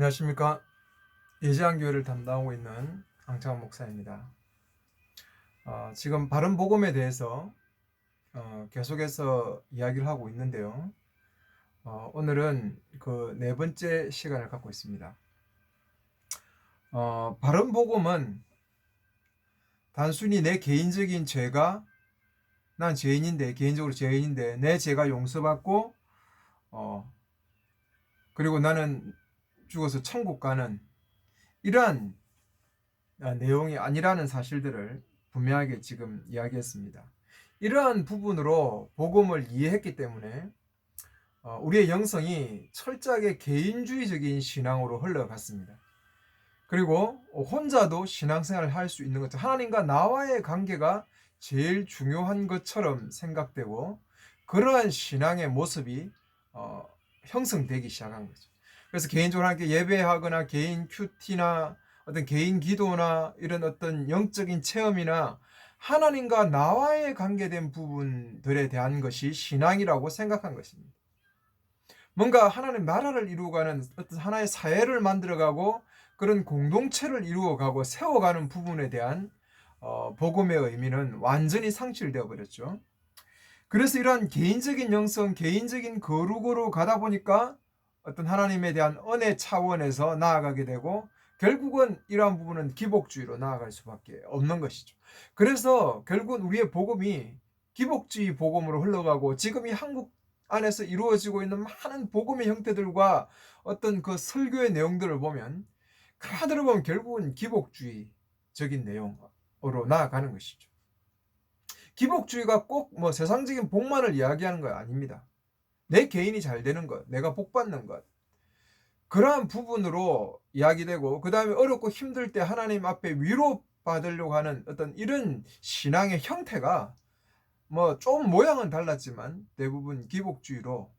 안녕하십니까. 예지한교회를 담당하고 있는 강창원 목사입니다. 지금 바른복음에 대해서 계속해서 이야기를 하고 있는데요. 오늘은 그 네 번째 시간을 갖고 있습니다. 바른복음은 단순히 내 개인적인 죄가, 난 죄인인데, 개인적으로 죄인인데 내 죄가 용서받고 그리고 나는 죽어서 천국 가는 이러한 내용이 아니라는 사실들을 분명하게 지금 이야기했습니다. 이러한 부분으로 복음을 이해했기 때문에 우리의 영성이 철저하게 개인주의적인 신앙으로 흘러갔습니다. 그리고 혼자도 신앙생활을 할 수 있는 것처럼 하나님과 나와의 관계가 제일 중요한 것처럼 생각되고 그러한 신앙의 모습이 형성되기 시작한 거죠. 그래서 개인적으로 함께 예배하거나 개인 큐티나 어떤 개인 기도나 이런 어떤 영적인 체험이나 하나님과 나와의 관계된 부분들에 대한 것이 신앙이라고 생각한 것입니다. 뭔가 하나님 나라를 이루어가는 어떤 하나의 사회를 만들어가고 그런 공동체를 이루어가고 세워가는 부분에 대한 복음의 의미는 완전히 상실되어 버렸죠. 그래서 이러한 개인적인 영성, 개인적인 거룩으로 가다 보니까 어떤 하나님에 대한 은혜 차원에서 나아가게 되고 결국은 이러한 부분은 기복주의로 나아갈 수밖에 없는 것이죠. 그래서 결국은 우리의 복음이 기복주의 복음으로 흘러가고 지금 이 한국 안에서 이루어지고 있는 많은 복음의 형태들과 어떤 그 설교의 내용들을 보면 가만히 보면 결국은 기복주의적인 내용으로 나아가는 것이죠. 기복주의가 꼭 뭐 세상적인 복만을 이야기하는 거 아닙니다. 내 개인이 잘 되는 것, 내가 복 받는 것, 그러한 부분으로 이야기되고 그 다음에 어렵고 힘들 때 하나님 앞에 위로받으려고 하는 어떤 이런 신앙의 형태가 뭐 좀 모양은 달랐지만 대부분 기복주의로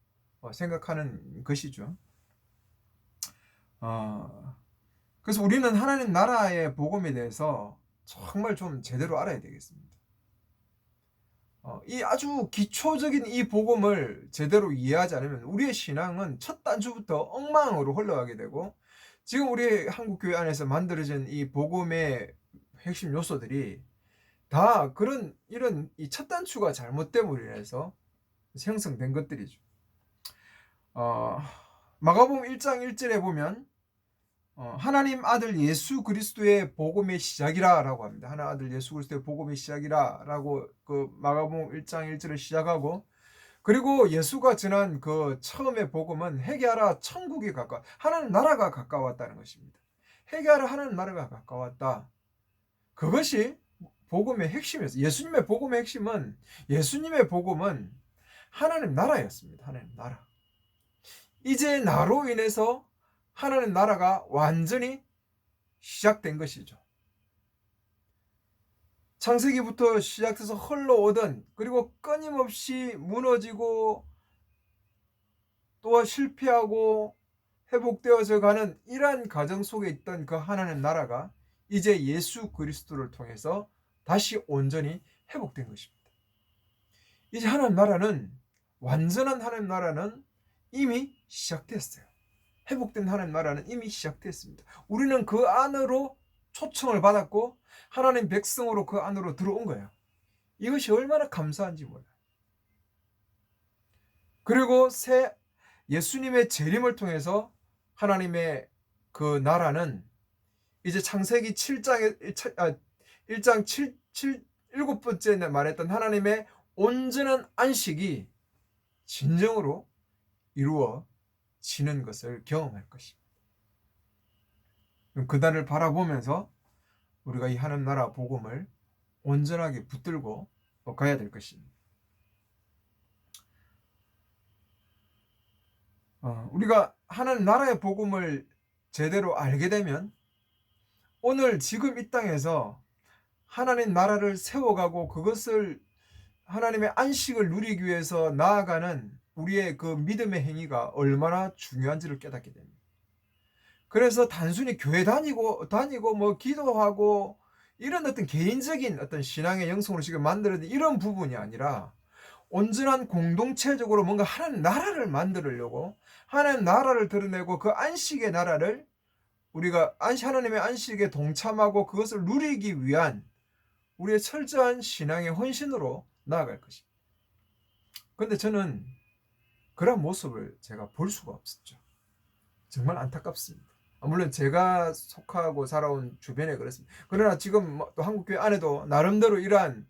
생각하는 것이죠. 그래서 우리는 하나님 나라의 복음에 대해서 정말 좀 제대로 알아야 되겠습니다. 이 아주 기초적인 이 복음을 제대로 이해하지 않으면 우리의 신앙은 첫 단추부터 엉망으로 흘러가게 되고 지금 우리 한국교회 안에서 만들어진 이 복음의 핵심 요소들이 다 그런 이런 이 첫 단추가 잘못됨으로 인해서 형성된 것들이죠. 마가복음 1장 1절에 보면 하나님 아들 예수 그리스도의 복음의 시작이라 라고 합니다. 하나님 아들 예수 그리스도의 복음의 시작이라 라고 그 마가복음 1장 1절을 시작하고 그리고 예수가 전한 그 처음의 복음은 회개하라 천국이 가까워 하나님 나라가 가까웠다는 것입니다. 회개하라 하나님 나라가 가까웠다. 그것이 복음의 핵심이었어요. 예수님의 복음은 하나님 나라였습니다. 하나님 나라. 이제 나로 인해서 하나님 나라가 완전히 시작된 것이죠. 창세기부터 시작해서 흘러오던 그리고 끊임없이 무너지고 또 실패하고 회복되어져 가는 이러한 과정 속에 있던 그 하나님 나라가 이제 예수 그리스도를 통해서 다시 온전히 회복된 것입니다. 이제 하나님 나라는 완전한 하나님 나라는 이미 시작됐어요. 회복된 하나님 나라는 이미 시작됐습니다. 우리는 그 안으로 초청을 받았고 하나님 백성으로 그 안으로 들어온 거예요. 이것이 얼마나 감사한지 몰라요. 그리고 새 예수님의 재림을 통해서 하나님의 그 나라는 이제 창세기 1장 7번째 말했던 하나님의 온전한 안식이 진정으로 이루어지는 것을 경험할 것입니다. 그날을 바라보면서 우리가 이 하나님 나라 복음을 온전하게 붙들고 가야 될 것입니다. 우리가 하나님 나라의 복음을 제대로 알게 되면 오늘 지금 이 땅에서 하나님 나라를 세워가고 그것을 하나님의 안식을 누리기 위해서 나아가는 우리의 그 믿음의 행위가 얼마나 중요한지를 깨닫게 됩니다. 그래서 단순히 교회 다니고 뭐 기도하고 이런 어떤 개인적인 어떤 신앙의 영성으로 지금 만들어진 이런 부분이 아니라 온전한 공동체적으로 뭔가 하나님 나라를 만들려고 하나님 나라를 드러내고 그 안식의 나라를 우리가 하나님의 안식에 동참하고 그것을 누리기 위한 우리의 철저한 신앙의 헌신으로 나아갈 것입니다. 그런데 저는 그런 모습을 제가 볼 수가 없었죠. 정말 안타깝습니다. 물론 제가 속하고 살아온 주변에 그렇습니다. 그러나 지금 또 한국교회 안에도 나름대로 이러한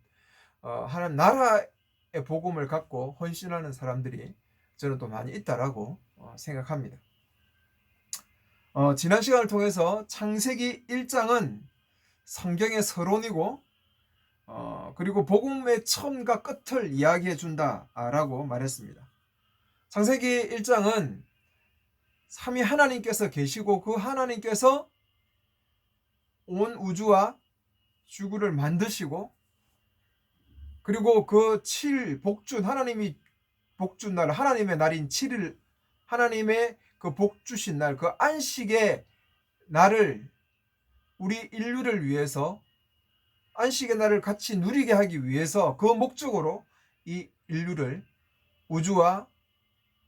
하나님 나라의 복음을 갖고 헌신하는 사람들이 저는 또 많이 있다라고 생각합니다. 지난 시간을 통해서 창세기 1장은 성경의 서론이고 그리고 복음의 처음과 끝을 이야기해 준다라고 말했습니다. 창세기 1장은 삼위 하나님께서 계시고 그 하나님께서 온 우주와 지구를 만드시고 그리고 그 7 복준 하나님이 복준 날 하나님의 날인 7일 하나님의 그 복주신 날 그 안식의 날을 우리 인류를 위해서 안식의 날을 같이 누리게 하기 위해서 그 목적으로 이 인류를 우주와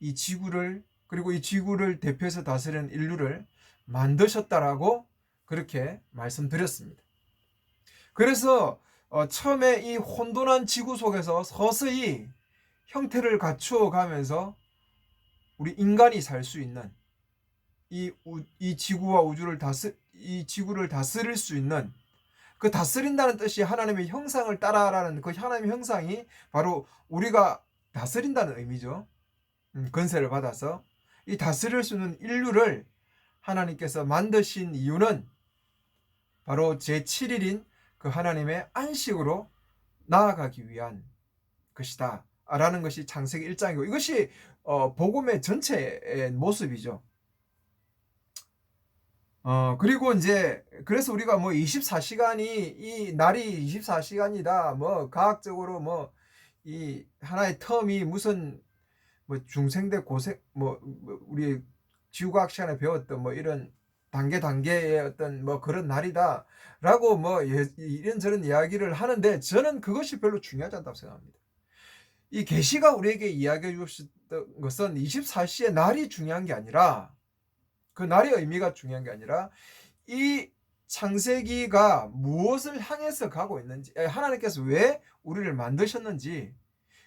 이 지구를 그리고 이 지구를 대표해서 다스리는 인류를 만드셨다라고 그렇게 말씀드렸습니다. 그래서 처음에 이 혼돈한 지구 속에서 서서히 형태를 갖추어 가면서 우리 인간이 살 수 있는 이 지구와 우주를 이 지구를 다스릴 수 있는 그 다스린다는 뜻이 하나님의 형상을 따라라는 그 하나님의 형상이 바로 우리가 다스린다는 의미죠. 권세를 받아서 이 다스릴 수 있는 인류를 하나님께서 만드신 이유는 바로 제7일인 그 하나님의 안식으로 나아가기 위한 것이다 라는 것이 창세기 1장이고 이것이 복음의 전체의 모습이죠. 그리고 이제 그래서 우리가 뭐 24시간이 이 날이 24시간이다 뭐 과학적으로 뭐 이 하나의 텀이 무슨 뭐 중생대 고생 뭐 우리 지구과학 시간에 배웠던 뭐 이런 단계의 어떤 뭐 그런 날이다라고 뭐 이런저런 이야기를 하는데 저는 그것이 별로 중요하지 않다고 생각합니다. 이 계시가 우리에게 이야기해 주셨던 것은 24시의 날이 중요한 게 아니라 그 날의 의미가 중요한 게 아니라 이 창세기가 무엇을 향해서 가고 있는지 하나님께서 왜 우리를 만드셨는지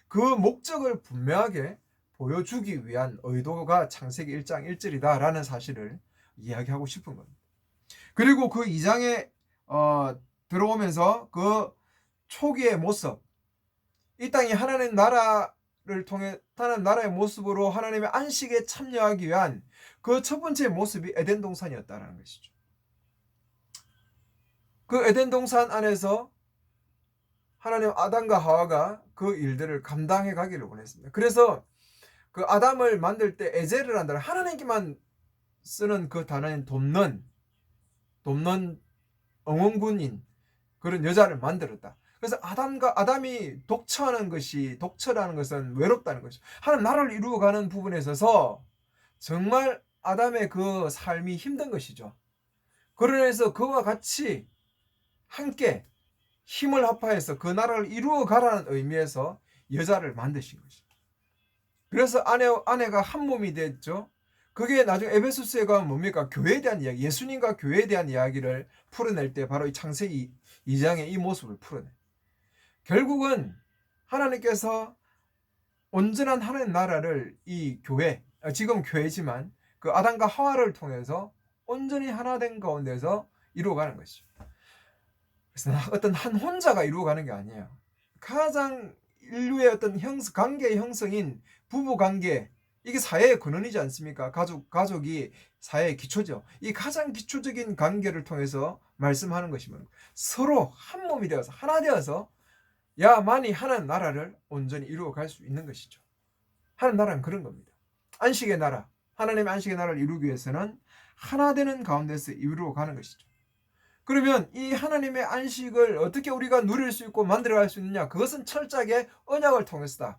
그 목적을 분명하게 보여주기 위한 의도가 창세기 1장 1절이다라는 사실을 이야기하고 싶은 겁니다. 그리고 그 2장에 들어오면서 그 초기의 모습 이 땅이 하나님 나라를 통해 하나님 나라의 모습으로 하나님의 안식에 참여하기 위한 그 첫 번째 모습이 에덴 동산이었다는 것이죠. 그 에덴 동산 안에서 하나님 아담과 하와가 그 일들을 감당해 가기를 원했습니다. 그래서 그 아담을 만들 때 에제를 한다. 하나님께만 쓰는 그 단어인 돕는 응원군인 그런 여자를 만들었다. 그래서 아담이 독처라는 것은 외롭다는 것이죠. 하나님 나라를 이루어가는 부분에 있어서 정말 아담의 그 삶이 힘든 것이죠. 그러면서 그와 같이 함께 힘을 합하여서 그 나라를 이루어가라는 의미에서 여자를 만드신 것입니다. 그래서 아내가 한 몸이 됐죠. 그게 나중에 에베소서에 가면 뭡니까? 교회에 대한 이야기, 예수님과 교회에 대한 이야기를 풀어낼 때 바로 이 창세기 2장의 이 모습을 풀어내. 결국은 하나님께서 온전한 하나님 나라를 이 교회, 지금 교회지만 그 아담과 하와를 통해서 온전히 하나 된 가운데서 이루어가는 것이죠. 그래서 어떤 한 혼자가 이루어가는 게 아니에요. 가장 인류의 어떤 관계의 형성인 부부 관계, 이게 사회의 근원이지 않습니까? 가족이 사회의 기초죠. 이 가장 기초적인 관계를 통해서 말씀하는 것이면 서로 한 몸이 되어서 하나 되어서 야만이 하나님 나라를 온전히 이루어갈 수 있는 것이죠. 하나님 나라는 그런 겁니다. 안식의 나라, 하나님의 안식의 나라를 이루기 위해서는 하나 되는 가운데서 이루어가는 것이죠. 그러면 이 하나님의 안식을 어떻게 우리가 누릴 수 있고 만들어갈 수 있느냐? 그것은 철저하게 언약을 통해서다.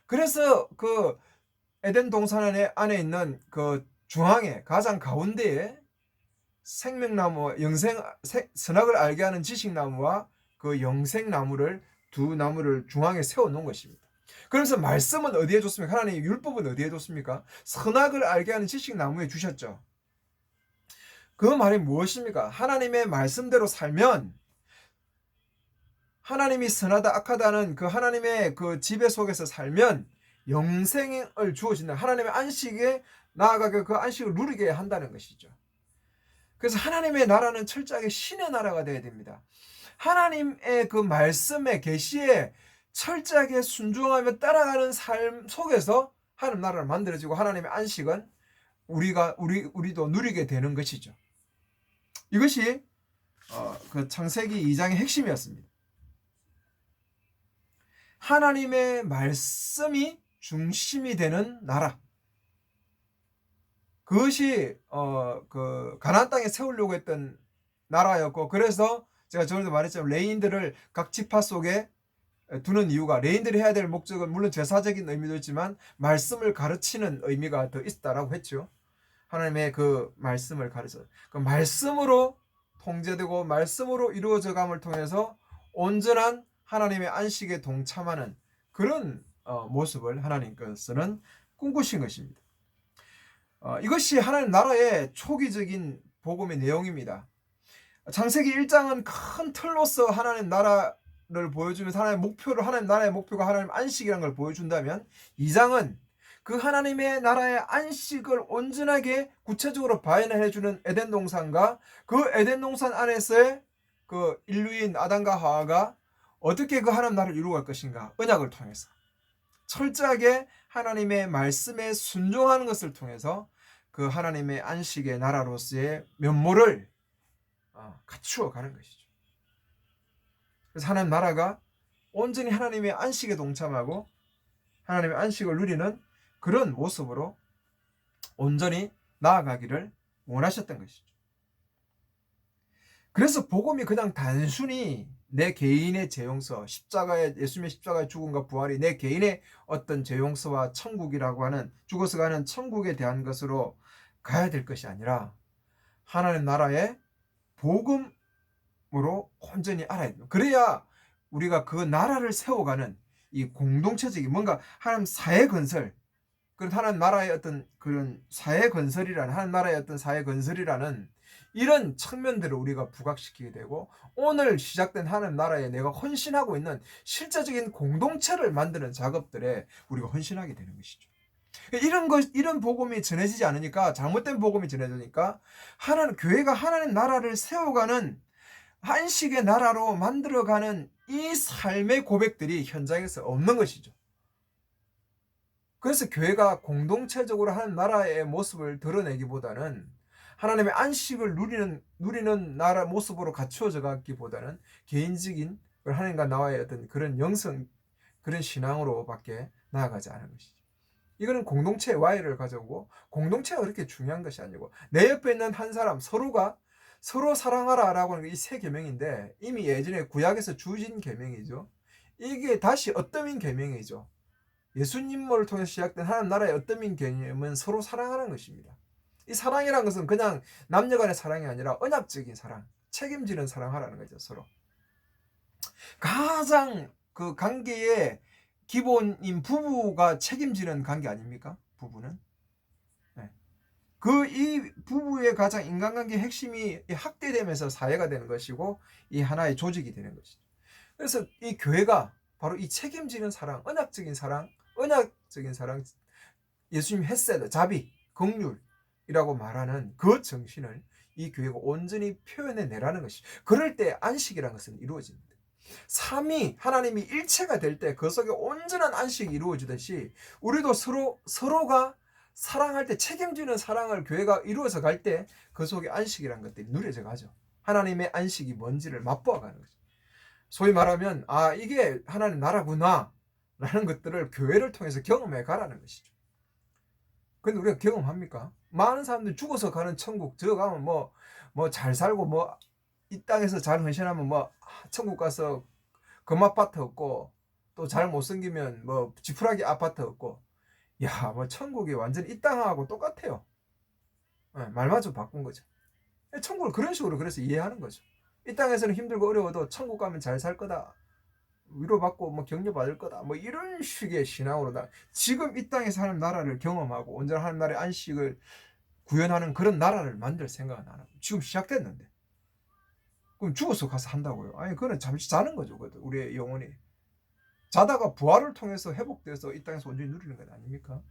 그래서 그 에덴 동산 안에 있는 그 중앙에 가장 가운데에 생명나무, 선악을 알게 하는 지식나무와 그 영생나무를 두 나무를 중앙에 세워놓은 것입니다. 그래서 말씀은 어디에 줬습니까? 하나님의 율법은 어디에 줬습니까? 선악을 알게 하는 지식나무에 주셨죠. 그 말이 무엇입니까? 하나님의 말씀대로 살면 하나님이 선하다 악하다는 그 하나님의 그 지배 속에서 살면 영생을 주어진다. 하나님의 안식에 나아가게 그 안식을 누리게 한다는 것이죠. 그래서 하나님의 나라는 철저하게 신의 나라가 되어야 됩니다. 하나님의 그 말씀의 계시에 철저하게 순종하며 따라가는 삶 속에서 하나님 나라를 만들어지고 하나님의 안식은 우리도 누리게 되는 것이죠. 이것이 그 창세기 2장의 핵심이었습니다. 하나님의 말씀이 중심이 되는 나라. 그것이 그 가나안 땅에 세우려고 했던 나라였고, 그래서 제가 전에도 말했지만 레인들을 각 지파 속에 두는 이유가, 레인들이 해야 될 목적은 물론 제사적인 의미도 있지만 말씀을 가르치는 의미가 더 있다라고 했죠. 하나님의 그 말씀을 가르쳐, 그 말씀으로 통제되고 말씀으로 이루어져감을 통해서 온전한 하나님의 안식에 동참하는 그런 모습을 하나님께서는 꿈꾸신 것입니다. 이것이 하나님 나라의 초기적인 복음의 내용입니다. 창세기 1장은 큰 틀로서 하나님 나라를 보여주면서 하나님 나라의 목표가 하나님 안식이라는 걸 보여준다면, 2장은 그 하나님의 나라의 안식을 온전하게 구체적으로 발현해주는 에덴 동산과 그 에덴 동산 안에서의 그 인류인 아담과 하와가 어떻게 그 하나님 나라를 이루어갈 것인가, 언약을 통해서 철저하게 하나님의 말씀에 순종하는 것을 통해서 그 하나님의 안식의 나라로서의 면모를 갖추어 가는 것이죠. 그래서 하나님 나라가 온전히 하나님의 안식에 동참하고 하나님의 안식을 누리는 그런 모습으로 온전히 나아가기를 원하셨던 것이죠. 그래서 복음이 그냥 단순히 내 개인의 죄용서, 예수님의 십자가의 죽음과 부활이 내 개인의 어떤 죄용서와 천국이라고 하는, 죽어서 가는 천국에 대한 것으로 가야 될 것이 아니라 하나님 나라의 복음으로 온전히 알아야 됩니다. 그래야 우리가 그 나라를 세워가는 이 공동체적인 뭔가 하나님 사회 건설, 그런 하나님 나라의 어떤 그런 사회 건설이라는, 하나님 나라의 어떤 사회 건설이라는 이런 측면들을 우리가 부각시키게 되고, 오늘 시작된 하나님 나라에 내가 헌신하고 있는 실제적인 공동체를 만드는 작업들에 우리가 헌신하게 되는 것이죠. 이런 복음이 전해지지 않으니까, 잘못된 복음이 전해지니까 교회가 하나님 나라를 세워가는 안식의 나라로 만들어가는 이 삶의 고백들이 현장에서 없는 것이죠. 그래서 교회가 공동체적으로 하나님 나라의 모습을 드러내기보다는 하나님의 안식을 누리는 나라 모습으로 갖추어져 가기보다는 개인적인 하나님과 나와의 어떤 그런 그런 신앙으로밖에 나아가지 않은 것이죠. 이거는 공동체의 와해를 가져오고, 공동체가 그렇게 중요한 것이 아니고, 내 옆에 있는 한 사람 서로 사랑하라라고 하는 게 이 세 계명인데, 이미 예전에 구약에서 주신 계명이죠. 이게 다시 엇더민 계명이죠. 예수님을 통해서 시작된 하나님 나라의 엇더민 개념은 서로 사랑하는 것입니다. 이 사랑이라는 것은 그냥 남녀 간의 사랑이 아니라 언약적인 사랑, 책임지는 사랑하라는 거죠. 서로 가장 그 관계의 기본인 부부가 책임지는 관계 아닙니까? 부부는 이 부부의 가장 인간관계의 핵심이 학대되면서 사회가 되는 것이고, 이 하나의 조직이 되는 것이죠. 그래서 이 교회가 바로 이 책임지는 사랑, 언약적인 사랑, 예수님 헤세드, 자비, 긍휼이라고 말하는 그 정신을 이 교회가 온전히 표현해내라는 것이죠. 그럴 때 안식이라는 것은 이루어집니다. 삼위 하나님이 일체가 될 때 그 속에 온전한 안식이 이루어지듯이, 우리도 서로가 사랑할 때, 책임지는 사랑을 교회가 이루어서 갈 때 그 속에 안식이라는 것들이 누려져 가죠. 하나님의 안식이 뭔지를 맛보아 가는 거죠. 소위 말하면 이게 하나님 나라구나 라는 것들을 교회를 통해서 경험해 가라는 것이죠. 근데 우리가 경험합니까? 많은 사람들이 죽어서 가는 천국, 들어가면 뭐 잘 살고 이 땅에서 잘 헌신하면 천국 가서 금아파트 얻고, 또 잘 못생기면 지푸라기 아파트 얻고, 천국이 완전히 이 땅하고 똑같아요. 말만 좀 바꾼 거죠. 천국을 그런 식으로 그래서 이해하는 거죠. 이 땅에서는 힘들고 어려워도 천국 가면 잘 살 거다, 위로받고 격려받을 거다, 이런 식의 신앙으로 지금 이 땅에서 하나님 나라를 경험하고 온전한 하나님 나라의 안식을 구현하는 그런 나라를 만들 생각은 안 하고 지금 시작됐는데 그럼 죽어서 가서 한다고요? 아니 그건 잠시 자는 거죠. 우리의 영혼이 자다가 부활을 통해서 회복돼서 이 땅에서 온전히 누리는 것 아닙니까?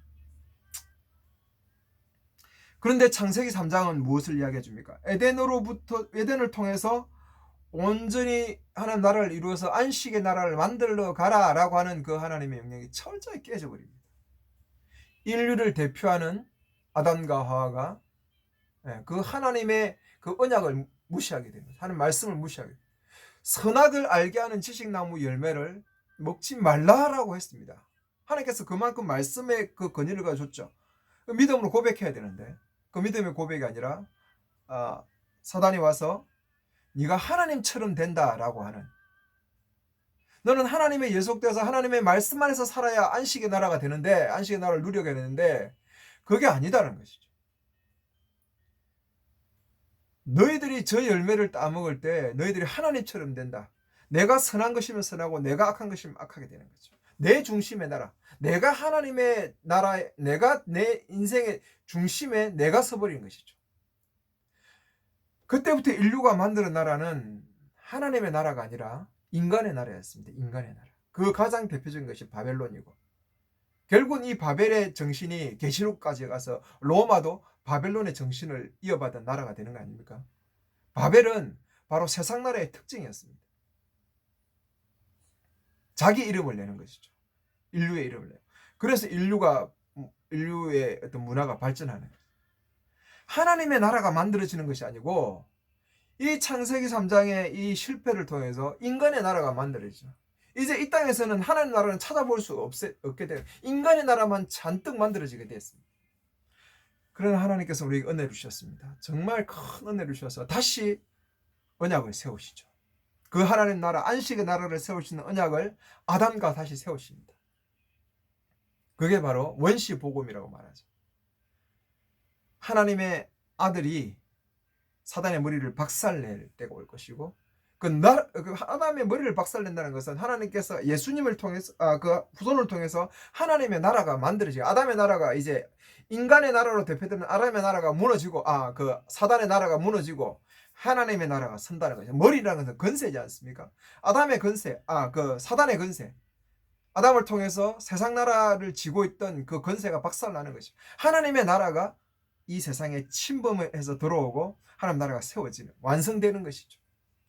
그런데 창세기 3장은 무엇을 이야기해 줍니까? 에덴을 통해서 온전히 하나님 나라를 이루어서 안식의 나라를 만들러 가라라고 하는 그 하나님의 명령이 철저히 깨져버립니다. 인류를 대표하는 아담과 하와가 그 하나님의 그 언약을 무시하게 됩니다. 하나님 말씀을 무시하게 됩니다. 선악을 알게 하는 지식나무 열매를 먹지 말라라고 했습니다. 하나님께서 그만큼 말씀의 그 권위를 줬죠. 믿음으로 고백해야 되는데 그 믿음의 고백이 아니라 사단이 와서 네가 하나님처럼 된다라고 하는, 너는 하나님의 예속되어서 하나님의 말씀 안에서 살아야 안식의 나라가 되는데, 안식의 나라를 누려야 되는데 그게 아니다라는 것이죠. 너희들이 저 열매를 따먹을 때 너희들이 하나님처럼 된다. 내가 선한 것이면 선하고 내가 악한 것이면 악하게 되는 거죠. 내 중심의 나라, 내가 하나님의 나라에, 내가 내 인생의 중심에 내가 서버린 것이죠. 그때부터 인류가 만드는 나라는 하나님의 나라가 아니라 인간의 나라였습니다. 인간의 나라. 그 가장 대표적인 것이 바벨론이고, 결국은 이 바벨의 정신이 계시록까지 가서 로마도 바벨론의 정신을 이어받은 나라가 되는 거 아닙니까? 바벨은 바로 세상 나라의 특징이었습니다. 자기 이름을 내는 것이죠. 인류의 이름을 내요. 그래서 인류의 어떤 문화가 발전하는 거예요. 하나님의 나라가 만들어지는 것이 아니고 이 창세기 3장의 이 실패를 통해서 인간의 나라가 만들어지죠. 이제 이 땅에서는 하나님 나라는 찾아볼 수 없게 돼요. 인간의 나라만 잔뜩 만들어지게 됐습니다. 그러나 하나님께서 우리에게 은혜를 주셨습니다. 정말 큰 은혜를 주셔서 다시 언약을 세우시죠. 그 하나님 나라, 안식의 나라를 세우시는 언약을 아담과 다시 세우십니다. 그게 바로 원시 복음이라고 말하죠. 하나님의 아들이 사단의 머리를 박살낼 때가 올 것이고, 그 아담의 머리를 박살낸다는 것은 하나님께서 예수님을 통해서, 그 후손을 통해서 하나님의 나라가 만들어지고, 아담의 나라가 이제 인간의 나라로 대표되는 아담의 나라가 무너지고, 그 사단의 나라가 무너지고 하나님의 나라가 선다는 거죠. 머리라는 것은 권세지 않습니까? 아담의 권세, 그 사단의 권세, 아담을 통해서 세상 나라를 쥐고 있던 그 권세가 박살나는 것이죠. 하나님의 나라가 이 세상에 침범해서 들어오고 하나님 나라가 세워지는, 완성되는 것이죠.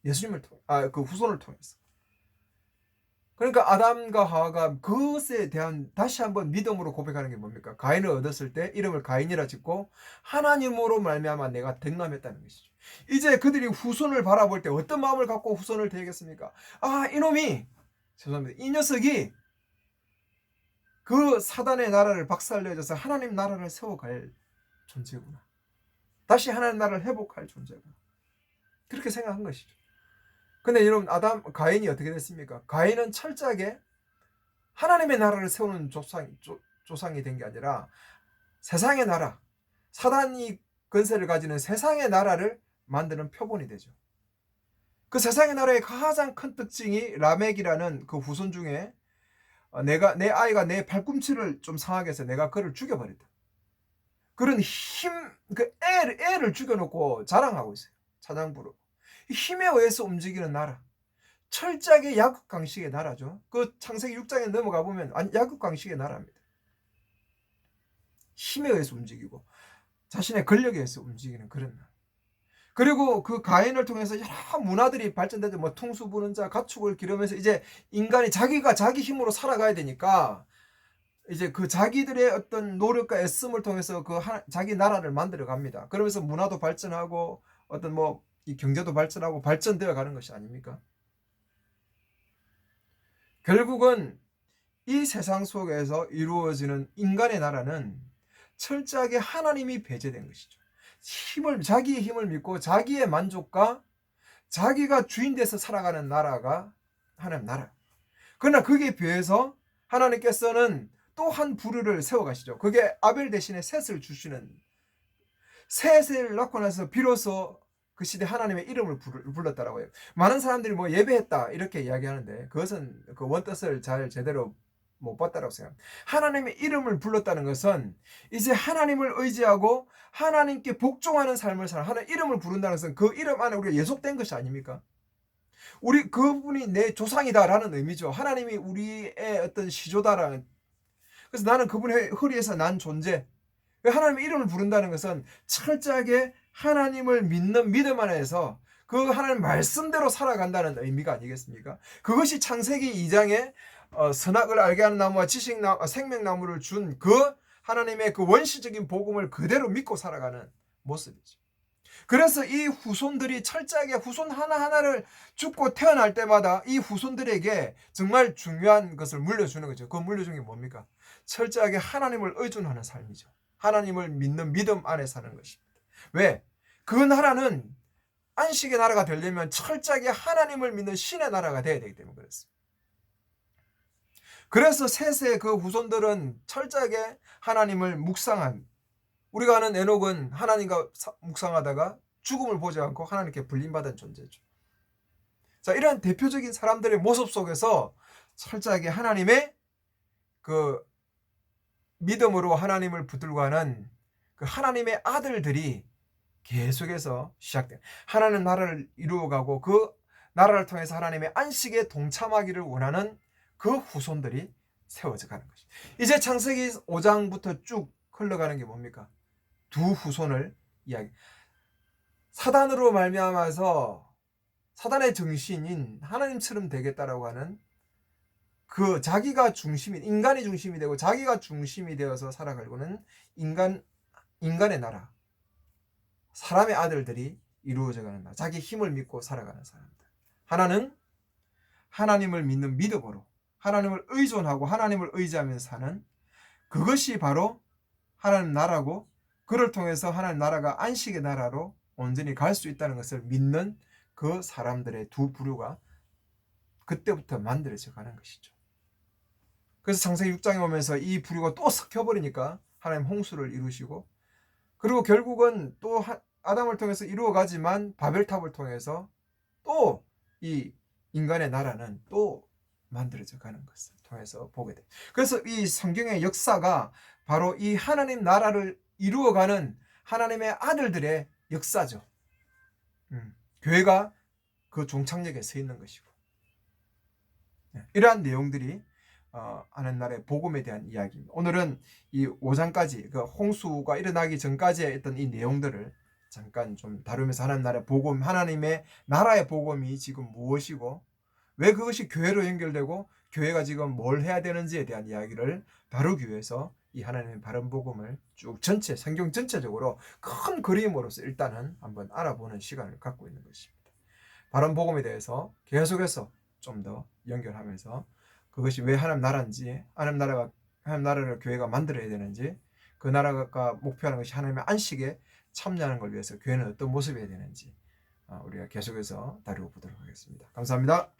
예수님을 통해, 그 후손을 통해서. 그러니까 아담과 하와가 그것에 대한 다시 한번 믿음으로 고백하는 게 뭡니까? 가인을 얻었을 때 이름을 가인이라 짓고 하나님으로 말미암아 내가 득남했다는 것이죠. 이제 그들이 후손을 바라볼 때 어떤 마음을 갖고 후손을 대하겠습니까? 이놈이, 죄송합니다, 이 녀석이 그 사단의 나라를 박살내줘서 하나님 나라를 세워갈 존재구나. 다시 하나님 나라를 회복할 존재구나. 그렇게 생각한 것이죠. 근데 여러분, 가인이 어떻게 됐습니까? 가인은 철저하게 하나님의 나라를 세우는 조상이 된 게 아니라 세상의 나라, 사단이 권세를 가지는 세상의 나라를 만드는 표본이 되죠. 그 세상의 나라의 가장 큰 특징이 라멕이라는 그 후손 중에 내 아이가 내 발꿈치를 좀 상하게 해서 내가 그를 죽여버렸다. 그런 애를 죽여놓고 자랑하고 있어요. 자장부로. 힘에 의해서 움직이는 나라. 철저하게 약육강식의 나라죠. 그 창세기 6장에 넘어가 보면 약육강식의 나라입니다. 힘에 의해서 움직이고 자신의 권력에 의해서 움직이는 그런 나라. 그리고 그 가인을 통해서 여러 문화들이 발전되죠. 뭐 퉁수 부는 자, 가축을 기르면서 이제 인간이 자기가 자기 힘으로 살아가야 되니까 이제 그 자기들의 어떤 노력과 애씀을 통해서 자기 나라를 만들어 갑니다. 그러면서 문화도 발전하고 어떤 이 경제도 발전하고 발전되어 가는 것이 아닙니까? 결국은 이 세상 속에서 이루어지는 인간의 나라는 철저하게 하나님이 배제된 것이죠. 자기의 힘을 믿고 자기의 만족과 자기가 주인 돼서 살아가는 나라가 하나님 나라. 그러나 거기에 비해서 하나님께서는 또 한 부류를 세워가시죠. 그게 아벨 대신에 셋을 주시는, 셋을 낳고 나서 비로소 그 시대 하나님의 이름을 불렀다라고 해요. 많은 사람들이 예배했다 이렇게 이야기하는데 그것은 그 원뜻을 제대로 못 봤다라고 생각합니다. 하나님의 이름을 불렀다는 것은 이제 하나님을 의지하고 하나님께 복종하는 삶을 살아 하나님 이름을 부른다는 것은 그 이름 안에 우리가 예속된 것이 아닙니까? 우리 그분이 내 조상이다라는 의미죠. 하나님이 우리의 어떤 시조다라는. 그래서 나는 그분의 허리에서 난 존재. 하나님의 이름을 부른다는 것은 철저하게 하나님을 믿는 믿음 안에서 그 하나님 말씀대로 살아간다는 의미가 아니겠습니까? 그것이 창세기 2장에 선악을 알게 하는 나무와 생명나무를 준 그 하나님의 그 원시적인 복음을 그대로 믿고 살아가는 모습이죠. 그래서 이 후손들이 철저하게 후손 하나하나를 죽고 태어날 때마다 이 후손들에게 정말 중요한 것을 물려주는 거죠. 그 물려주는 게 뭡니까? 철저하게 하나님을 의존하는 삶이죠. 하나님을 믿는 믿음 안에 사는 것입니다. 왜? 그 나라는 안식의 나라가 되려면 철저하게 하나님을 믿는 신의 나라가 돼야 되기 때문에 그렇습니다. 그래서 셋의 그 후손들은 철저하게 하나님을 묵상한, 우리가 아는 에녹은 하나님과 묵상하다가 죽음을 보지 않고 하나님께 불림받은 존재죠. 자, 이런 대표적인 사람들의 모습 속에서 철저하게 하나님의 그 믿음으로 하나님을 붙들고 하는 그 하나님의 아들들이 계속해서 시작된 하나님 나라를 이루어가고 그 나라를 통해서 하나님의 안식에 동참하기를 원하는 그 후손들이 세워져 가는 것이죠. 이제 창세기 5장부터 쭉 흘러가는 게 뭡니까? 두 후손을 이야기. 사단으로 말미암아서 사단의 정신인 하나님처럼 되겠다라고 하는 그 자기가 중심이 인간이 중심이 되고 자기가 중심이 되어서 살아가려고는 인간의 나라, 사람의 아들들이 이루어져가는 나라, 자기 힘을 믿고 살아가는 사람들. 하나는 하나님을 믿는 믿음으로 하나님을 의존하고 하나님을 의지하면서 사는, 그것이 바로 하나님 나라고, 그를 통해서 하나님 나라가 안식의 나라로 온전히 갈 수 있다는 것을 믿는 그 사람들의 두 부류가 그때부터 만들어져 가는 것이죠. 그래서 창세기 6장에 오면서 이 부류가 또 섞여버리니까 하나님 홍수를 이루시고, 그리고 결국은 또 아담을 통해서 이루어가지만 바벨탑을 통해서 또 이 인간의 나라는 또 만들어져 가는 것을 통해서 보게 돼요. 그래서 이 성경의 역사가 바로 이 하나님 나라를 이루어가는 하나님의 아들들의 역사죠. 교회가 그 종착역에 서 있는 것이고, 이러한 내용들이 하나님 나라의 복음에 대한 이야기입니다. 오늘은 이 5장까지 그 홍수가 일어나기 전까지의 했던 이 내용들을 잠깐 좀 다루면서 하나님 나라의 복음, 하나님의 나라의 복음이 지금 무엇이고 왜 그것이 교회로 연결되고 교회가 지금 뭘 해야 되는지에 대한 이야기를 다루기 위해서 이 하나님의 바른 복음을 쭉 전체 성경 전체적으로 큰 그림으로서 일단은 한번 알아보는 시간을 갖고 있는 것입니다. 바른 복음에 대해서 계속해서 좀 더 연결하면서 그것이 왜 하나님 나라인지, 하나님 나라를 교회가 만들어야 되는지, 그 나라가 목표하는 것이 하나님의 안식에 참여하는 걸 위해서 교회는 어떤 모습이어야 되는지 우리가 계속해서 다루어 보도록 하겠습니다. 감사합니다.